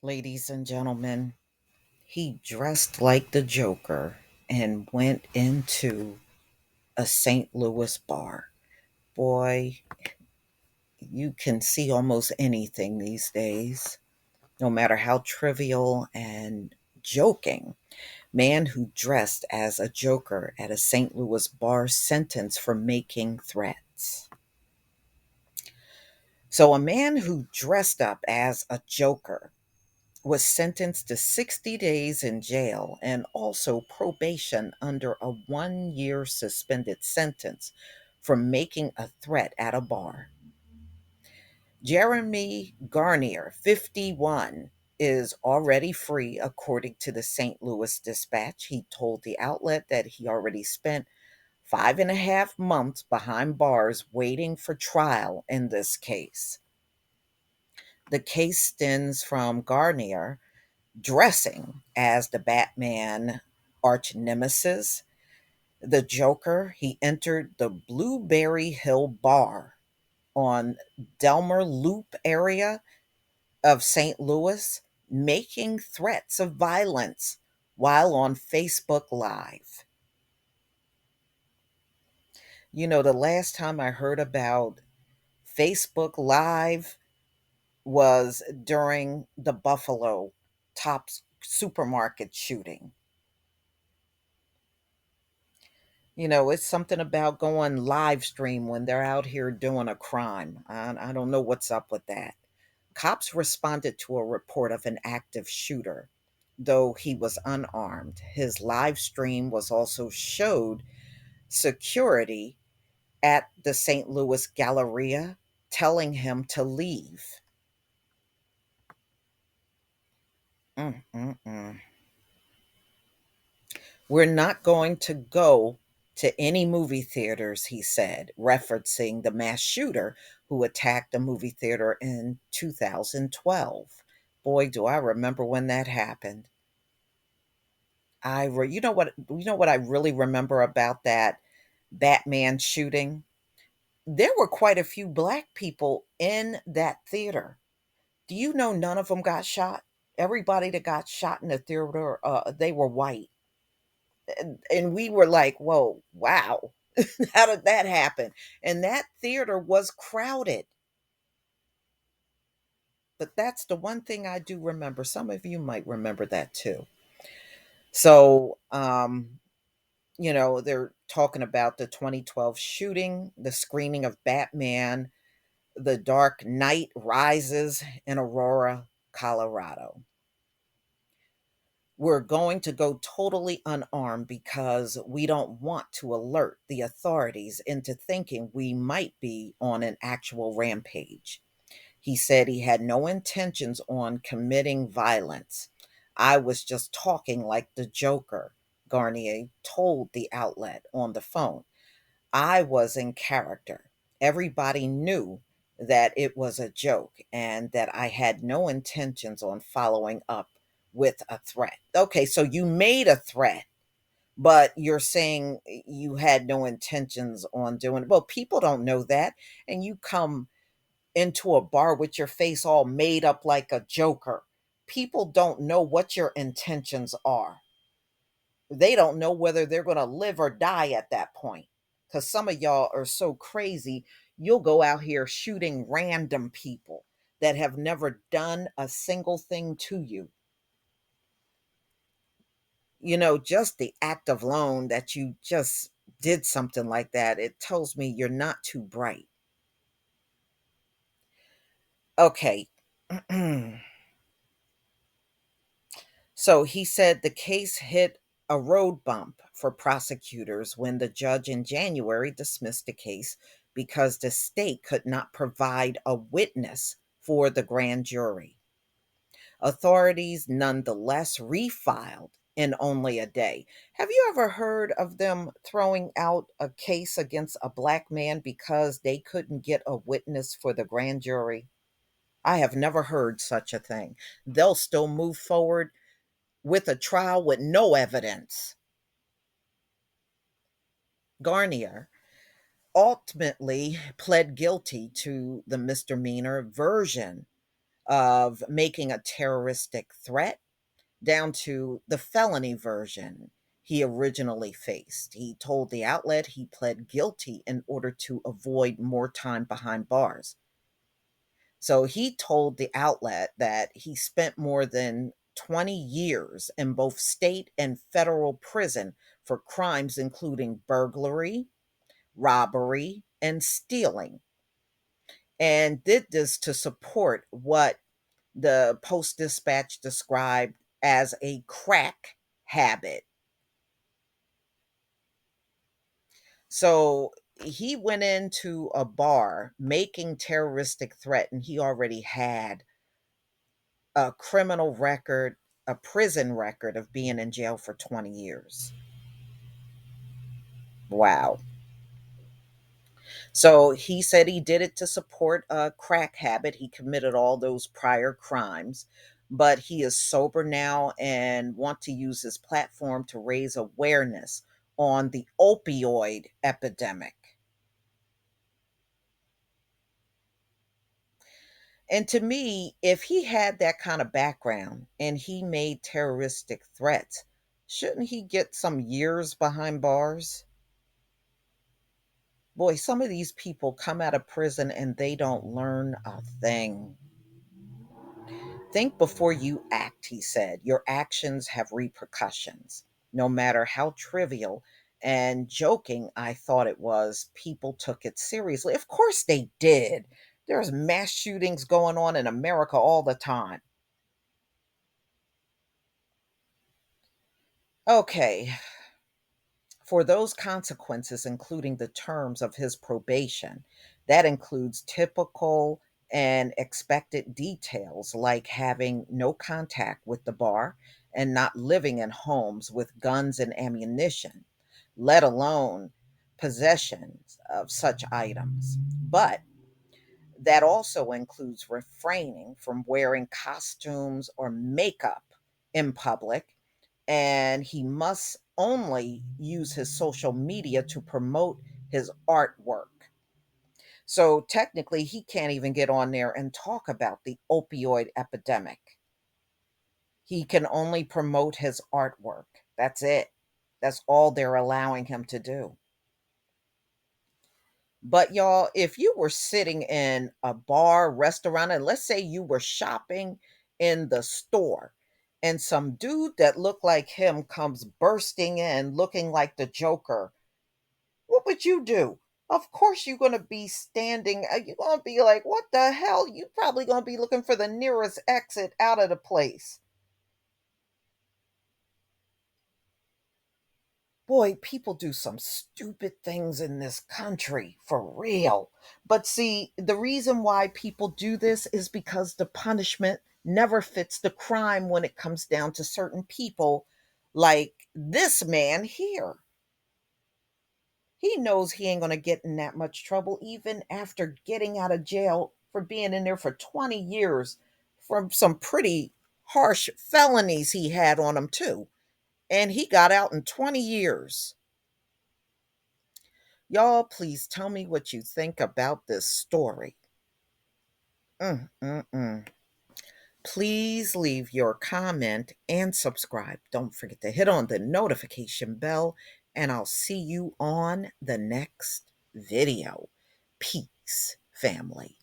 Ladies and gentlemen, he dressed like the Joker and went into a St. Louis bar. Boy, you can see almost anything these days, no matter how trivial and joking. Man who dressed as a Joker at a St. Louis bar sentenced for making threats. So, a man who dressed up as a Joker was sentenced to 60 days in jail and also probation under a 1 year suspended sentence for making a threat at a bar. Jeremy Garnier, 51, is already free, according to the St. Louis Dispatch. He told the outlet that he already spent 5.5 months behind bars waiting for trial in this case. The case stems from Garnier dressing as the Batman arch nemesis, the Joker. He entered the Blueberry Hill Bar on Delmer Loop area of St. Louis, making threats of violence while on Facebook Live. The last time I heard about Facebook Live was during the Buffalo Tops supermarket shooting. It's something about going live stream when they're out here doing a crime. I don't know what's up with that. Cops responded to a report of an active shooter, though he was unarmed. His live stream was also showed security at the St. Louis Galleria telling him to leave. Mm-mm-mm. We're not going to go to any movie theaters, he said, referencing the mass shooter who attacked a movie theater in 2012. Boy, do I remember when that happened. You know what I really remember about that Batman shooting? There were quite a few black people in that theater. Do you know none of them got shot? Everybody that got shot in the theater, they were white. And we were like, whoa, wow. How did that happen? And that theater was crowded. But that's the one thing I do remember. Some of you might remember that too. So, they're talking about the 2012 shooting, the screening of Batman, The Dark Knight Rises in Aurora, Colorado. We're going to go totally unarmed because we don't want to alert the authorities into thinking we might be on an actual rampage. He said he had no intentions on committing violence. I was just talking like the Joker, Garnier told the outlet on the phone. I was in character. Everybody knew that it was a joke and that I had no intentions on following up with a threat. Okay, so you made a threat, but you're saying you had no intentions on doing it. Well, people don't know that. And you come into a bar with your face all made up like a joker. People don't know what your intentions are. They don't know whether they're going to live or die at that point. Because some of y'all are so crazy, you'll go out here shooting random people that have never done a single thing to you. Just the act of alone that you just did something like that, it tells me you're not too bright. Okay. So he said the case hit a road bump for prosecutors when the judge in January dismissed the case because the state could not provide a witness for the grand jury. Authorities nonetheless refiled in only a day. Have you ever heard of them throwing out a case against a black man because they couldn't get a witness for the grand jury? I have never heard such a thing. They'll still move forward with a trial with no evidence. Garnier ultimately pled guilty to the misdemeanor version of making a terroristic threat down to the felony version he originally faced. He told the outlet he pled guilty in order to avoid more time behind bars. So he told the outlet that he spent more than 20 years in both state and federal prison for crimes including burglary, robbery, and stealing, and did this to support what the Post Dispatch described as a crack habit. So he went into a bar making terroristic threat, and he already had a criminal record, a prison record of being in jail for 20 years. Wow. So he said he did it to support a crack habit. He committed all those prior crimes, but he is sober now and want to use his platform to raise awareness on the opioid epidemic. And to me, if he had that kind of background and he made terroristic threats, shouldn't he get some years behind bars? Boy, some of these people come out of prison and they don't learn a thing. Think before you act, he said. Your actions have repercussions. No matter how trivial and joking I thought it was, people took it seriously. Of course they did. There's mass shootings going on in America all the time. Okay, for those consequences, including the terms of his probation, that includes typical and expected details like having no contact with the bar and not living in homes with guns and ammunition, let alone possessions of such items. But that also includes refraining from wearing costumes or makeup in public, and he must only use his social media to promote his artwork. So technically, he can't even get on there and talk about the opioid epidemic. He can only promote his artwork. That's it. That's all they're allowing him to do. But y'all, if you were sitting in a bar, restaurant, and let's say you were shopping in the store, and some dude that looked like him comes bursting in looking like the Joker, what would you do? Of course, you're going to be standing, you're going to be like, what the hell? You probably going to be looking for the nearest exit out of the place. Boy, people do some stupid things in this country, for real. But see, the reason why people do this is because the punishment never fits the crime when it comes down to certain people, like this man here. He knows he ain't going to get in that much trouble, even after getting out of jail for being in there for 20 years from some pretty harsh felonies he had on him, too. And he got out in 20 years. Y'all, please tell me what you think about this story. Mm, mm, mm. Please leave your comment and subscribe. Don't forget to hit on the notification bell, and I'll see you on the next video. Peace, family.